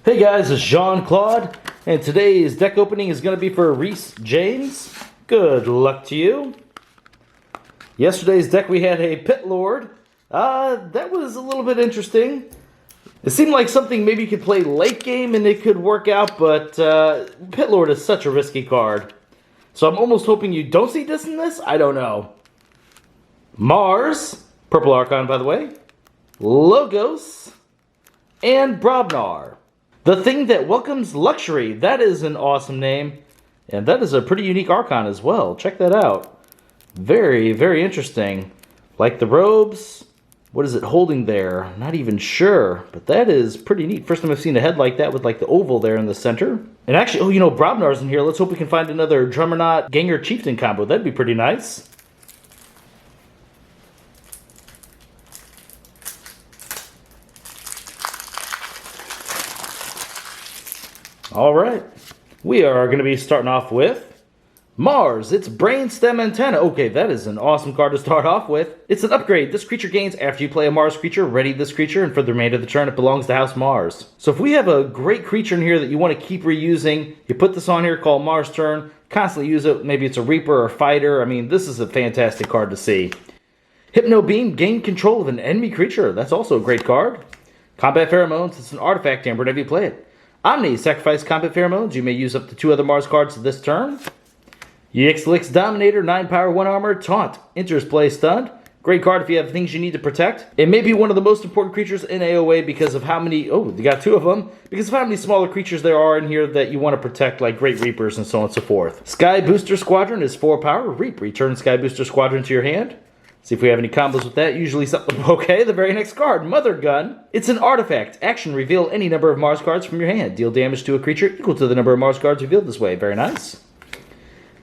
Hey guys, it's Claude, and today's deck opening is going to be for Rhys James. Good luck to you. Yesterday's deck we had a Pit Lord. That was a little bit interesting. It seemed like something maybe you could play late game and it could work out, but Pit Lord is such a risky card. So I'm almost hoping you don't see this in this. I don't know. Mars, Purple Archon by the way, Logos, and Brobnar. The Thing That Welcomes Luxury. That is an awesome name. And that is a pretty unique Archon as well. Check that out. Very, very interesting. Like the robes. What is it holding there? Not even sure. But that is pretty neat. First time I've seen a head like that with like the oval there in the center. And actually, oh, you know, Brobnar's in here. Let's hope we can find another Drummerknot Ganger Chieftain combo. That'd be pretty nice. Alright, we are going to be starting off with Mars. It's Brainstem Antenna. Okay, that is an awesome card to start off with. It's an upgrade. This creature gains after you play a Mars creature. Ready this creature, and for the remainder of the turn, it belongs to House Mars. So if we have a great creature in here that you want to keep reusing, you put this on here called Mars Turn, constantly use it. Maybe it's a Reaper or a Fighter. I mean, this is a fantastic card to see. Hypno Beam, gain control of an enemy creature. That's also a great card. Combat Pheromones. It's an artifact, and whenever you play it. Omni, sacrifice combat pheromones. You may use up to 2 other Mars cards this turn. Ix Dominator, 9 power, 1 armor, taunt. Enters play stunned. Great card if you have things you need to protect. It may be one of the most important creatures in AoA because of how many, oh, you got 2 of them. Because of how many smaller creatures there are in here that you want to protect, like Great Reapers and so on and so forth. Sky Booster Squadron is 4 power. Reap, return Sky Booster Squadron to your hand. See if we have any combos with that. Usually something. Okay, the very next card, Mother Gun. It's an artifact. Action, reveal any number of Mars cards from your hand. Deal damage to a creature equal to the number of Mars cards revealed this way. Very nice.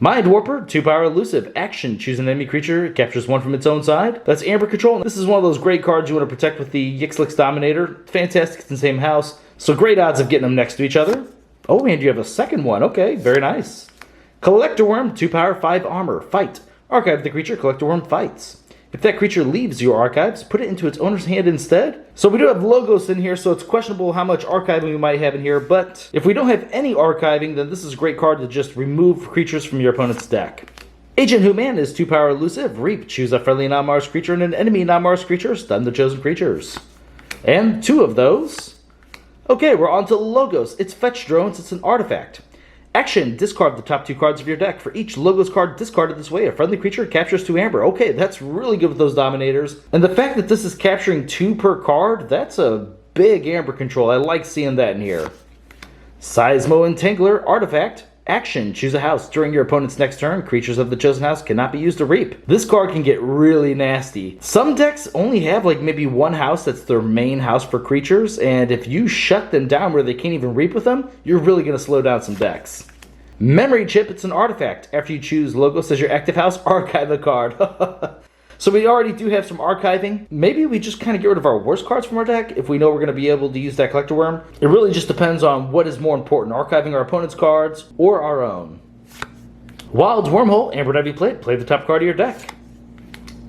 Mind Warper, 2 power elusive. Action, choose an enemy creature. It captures 1 from its own side. That's Amber Control. This is one of those great cards you want to protect with the Ix Dominator. Fantastic, it's in the same house. So great odds of getting them next to each other. Oh, and you have a second one. Okay, very nice. Collector Worm, 2 power, 5 armor. Fight. Archive the creature. Collector Worm fights. If that creature leaves your archives, put it into its owner's hand instead. So we do have Logos in here, so it's questionable how much archiving we might have in here, but if we don't have any archiving, then this is a great card to just remove creatures from your opponent's deck. Agent Human is 2 power elusive. Reap, choose a friendly non-Mars creature and an enemy non-Mars creature, stun the chosen creatures. And 2 of those. Okay, we're on to Logos. It's Fetch Drones, it's an artifact. Action, discard the top 2 cards of your deck. For each Logos card discarded this way, a friendly creature captures 2 amber. Okay, that's really good with those Dominators. And the fact that this is capturing 2 per card, that's a big amber control. I like seeing that in here. Seismo Entangler, artifact. Action, choose a house. During your opponent's next turn, creatures of the chosen house cannot be used to reap. This card can get really nasty. Some decks only have like maybe 1 house that's their main house for creatures, and if you shut them down where they can't even reap with them, you're really going to slow down some decks. Memory Chip, it's an artifact. After you choose Logos as your active house, archive the card. So we already do have some archiving. Maybe we just kind of get rid of our worst cards from our deck if we know we're going to be able to use that Collector Worm. It really just depends on what is more important, archiving our opponent's cards or our own. Wild Wormhole, Amber Navy Plate, play the top card of your deck.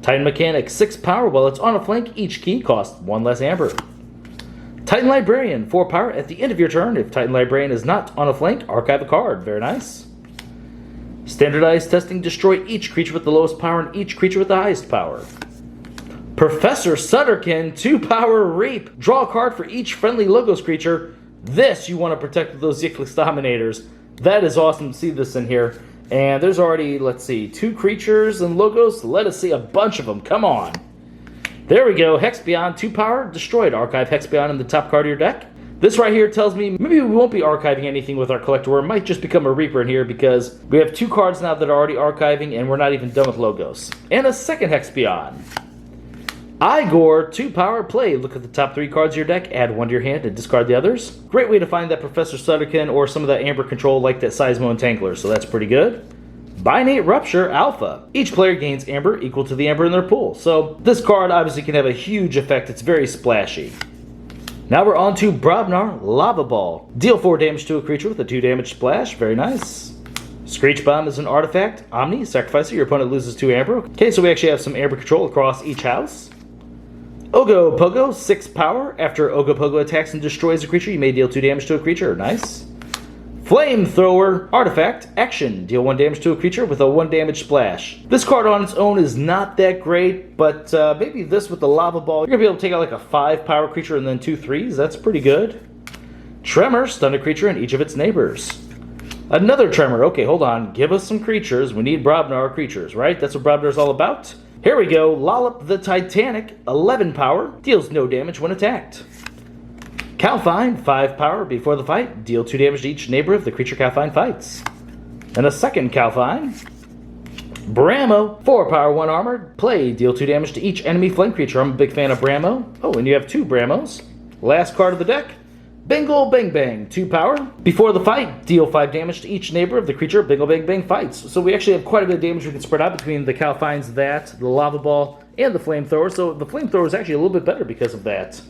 Titan Mechanic, 6 power. While it's on a flank, each key costs 1 less amber. Titan Librarian, 4 power. At the end of your turn, if Titan Librarian is not on a flank, archive a card. Very nice. Standardized Testing, destroy each creature with the lowest power and each creature with the highest power. Professor Sutterkin, 2 power Reap. Draw a card for each friendly Logos creature. This you want to protect with those Ix Dominators. That is awesome to see this in here. And there's already, let's see, 2 creatures and Logos. Let us see a bunch of them. Come on. There we go. Hex Beyond, 2 power. Destroyed. Archive Hex Beyond in the top card of your deck. This right here tells me maybe we won't be archiving anything with our Collector Worm. It might just become a Reaper in here because we have 2 cards now that are already archiving and we're not even done with Logos. And a second Hex Beyond. Igor, 2 power, play. Look at the top 3 cards of your deck, add 1 to your hand and discard the others. Great way to find that Professor Sutterkin or some of that Amber Control like that Seismo Entangler, so that's pretty good. Binate Rupture Alpha. Each player gains amber equal to the amber in their pool. So this card obviously can have a huge effect. It's very splashy. Now we're on to Brobnar Lava Ball. Deal 4 damage to a creature with a 2 damage splash. Very nice. Screech Bomb is an artifact. Omni, sacrifice it. Your opponent loses 2 amber. Okay, so we actually have some amber control across each house. Ogo Pogo, 6 power. After Ogo Pogo attacks and destroys a creature, you may deal 2 damage to a creature. Nice. Flamethrower, artifact, action. Deal 1 damage to a creature with a 1 damage splash. This card on its own is not that great, but maybe this with the lava ball, you're going to be able to take out like a 5 power creature and then 2 3s. That's pretty good. Tremor, stun a creature and each of its neighbors. Another Tremor. Okay, hold on. Give us some creatures. We need Brobnar creatures, right? That's what Brobnar's all about. Here we go. Lollop the Titanic, 11 power. Deals no damage when attacked. Calfine, 5 power. Before the fight, deal 2 damage to each neighbor if the creature Calfine fights. And a second Calfine. Brammo, 4 power, 1 armored. Play, deal 2 damage to each enemy flank creature. I'm a big fan of Brammo. Oh, and you have 2 Brammos. Last card of the deck. Bingle Bang Bang, 2 power. Before the fight, deal 5 damage to each neighbor of the creature Bingle Bang Bang fights. So we actually have quite a bit of damage we can spread out between the Calfines, the Lava Ball, and the Flamethrower. So the Flamethrower is actually a little bit better because of that.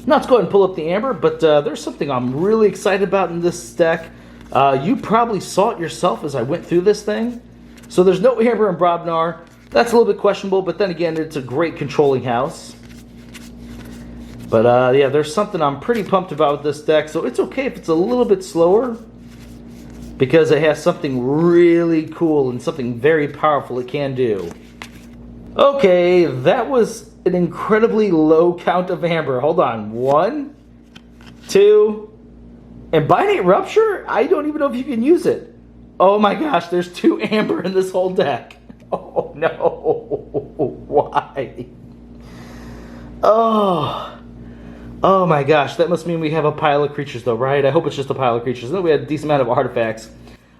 Now let's go ahead and pull up the Amber, but there's something I'm really excited about in this deck. You probably saw it yourself as I went through this thing. So there's no Amber and Brobnar. That's a little bit questionable, but then again, it's a great controlling house. But yeah, there's something I'm pretty pumped about with this deck, so it's okay if it's a little bit slower because it has something really cool and something very powerful it can do. Okay, that was an incredibly low count of Amber. Hold on. 1, 2, and Binate Rupture? I don't even know if you can use it. Oh my gosh, there's 2 Amber in this whole deck. Oh no. Why? Oh my gosh, that must mean we have a pile of creatures though, right? I hope it's just a pile of creatures. Then we had a decent amount of artifacts.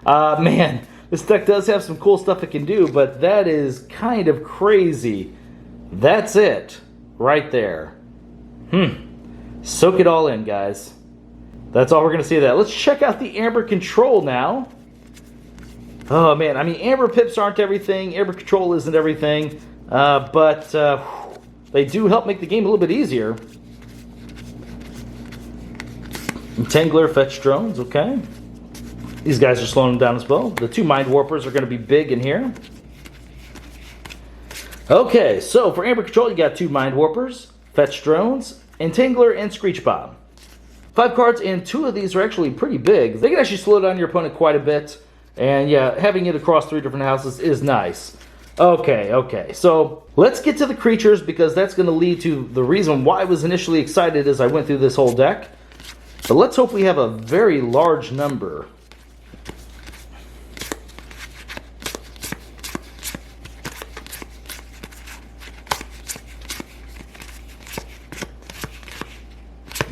Man, this deck does have some cool stuff it can do, but that is kind of crazy. That's it, right there. Soak it all in, guys. That's all we're going to see of that. Let's check out the Amber Control now. Oh man, I mean, Amber Pips aren't everything. Amber Control isn't everything. But they do help make the game a little bit easier. Entangler, Fetch Drones, okay. These guys are slowing them down as well. The 2 Mind Warpers are going to be big in here. Okay, so for Amber Control, you got 2 Mind Warpers, Fetch Drones, Entangler, and Screech Bomb. 5 cards, and 2 of these are actually pretty big. They can actually slow down your opponent quite a bit. And yeah, having it across 3 different houses is nice. Okay, so let's get to the creatures because that's going to lead to the reason why I was initially excited as I went through this whole deck. But let's hope we have a very large number.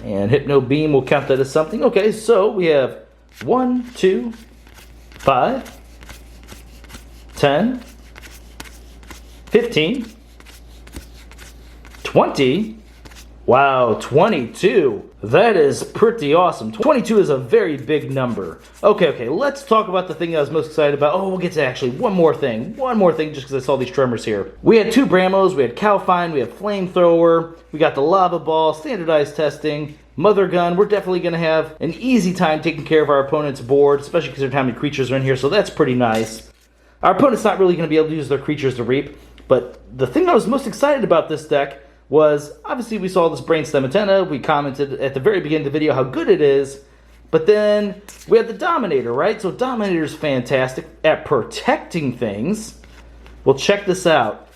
And Hypno Beam will count that as something. Okay, so we have 1, 2, 5, 10, 15, 20. Wow, 22. That is pretty awesome. 22 is a very big number. Okay, let's talk about the thing I was most excited about. Oh, we'll get to actually one more thing just because I saw these tremors here. We had 2 Brammos, we had Calfine, we have Flamethrower, we got the Lava Ball, Standardized Testing, Mother Gun. We're definitely going to have an easy time taking care of our opponent's board, especially considering how many creatures are in here, so that's pretty nice. Our opponent's not really going to be able to use their creatures to reap, but the thing I was most excited about this deck was, obviously we saw this Brainstem Antenna, we commented at the very beginning of the video how good it is, but then we had the Dominator, right? So Dominator's fantastic at protecting things. Well, check this out.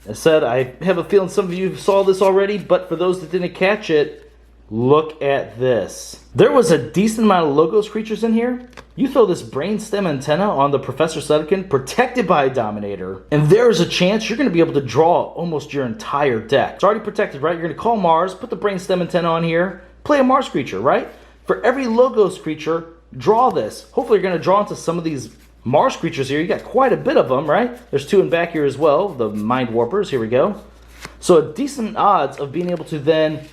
I said, I have a feeling some of you saw this already, but for those that didn't catch it, look at this. There was a decent amount of Logos creatures in here. You throw this Brainstem Antenna on the Professor Sutterkin, protected by a Dominator, and there's a chance you're going to be able to draw almost your entire deck. It's already protected, right? You're going to call Mars, put the Brainstem Antenna on here, play a Mars creature, right? For every Logos creature, draw this. Hopefully you're going to draw into some of these Mars creatures here. You got quite a bit of them, right? There's 2 in back here as well, the Mind Warpers. Here we go. So a decent odds of being able to then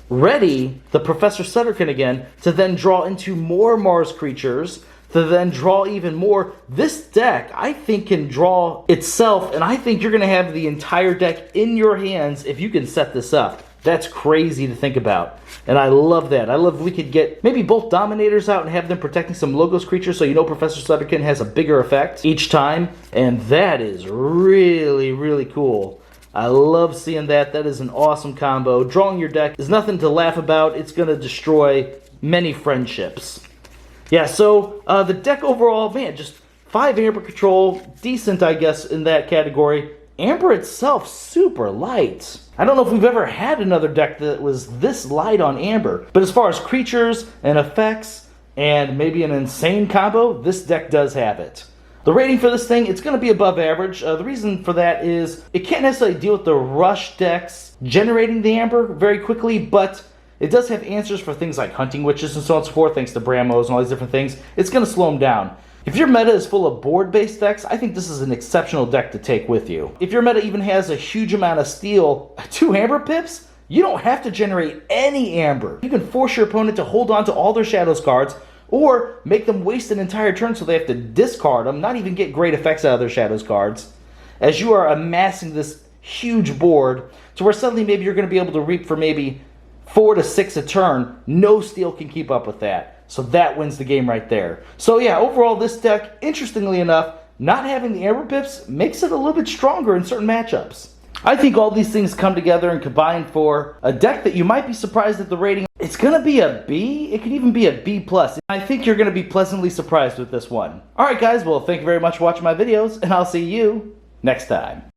ready the Professor Sutterkin again to then draw into more Mars creatures, to then draw even more. This deck, I think, can draw itself, and I think you're going to have the entire deck in your hands if you can set this up. That's crazy to think about, and I love that. I love if we could get maybe both Dominators out and have them protecting some Logos creatures so you know Professor Sutterkin has a bigger effect each time, and that is really, really cool. I love seeing that. That is an awesome combo. Drawing your deck is nothing to laugh about. It's going to destroy many friendships. Yeah, so the deck overall, man, just 5 Amber control. Decent, I guess, in that category. Amber itself, super light. I don't know if we've ever had another deck that was this light on Amber. But as far as creatures and effects and maybe an insane combo, this deck does have it. The rating for this thing, it's going to be above average. The reason for that is it can't necessarily deal with the rush decks generating the Amber very quickly, but it does have answers for things like Hunting Witches and so on and so forth, thanks to Bramos and all these different things. It's going to slow them down. If your meta is full of board-based decks, I think this is an exceptional deck to take with you. If your meta even has a huge amount of steel, 2 Amber pips, you don't have to generate any Amber. You can force your opponent to hold on to all their Shadows cards, or make them waste an entire turn so they have to discard them, not even get great effects out of their Shadows cards, as you are amassing this huge board to where suddenly maybe you're going to be able to reap for maybe 4 to 6 a turn. No steel can keep up with that. So that wins the game right there. So yeah, overall this deck, interestingly enough, not having the Amber pips makes it a little bit stronger in certain matchups. I think all these things come together and combine for a deck that you might be surprised at the rating. It's going to be a B. It could even be a B+. I think you're going to be pleasantly surprised with this one. Alright guys, well thank you very much for watching my videos, and I'll see you next time.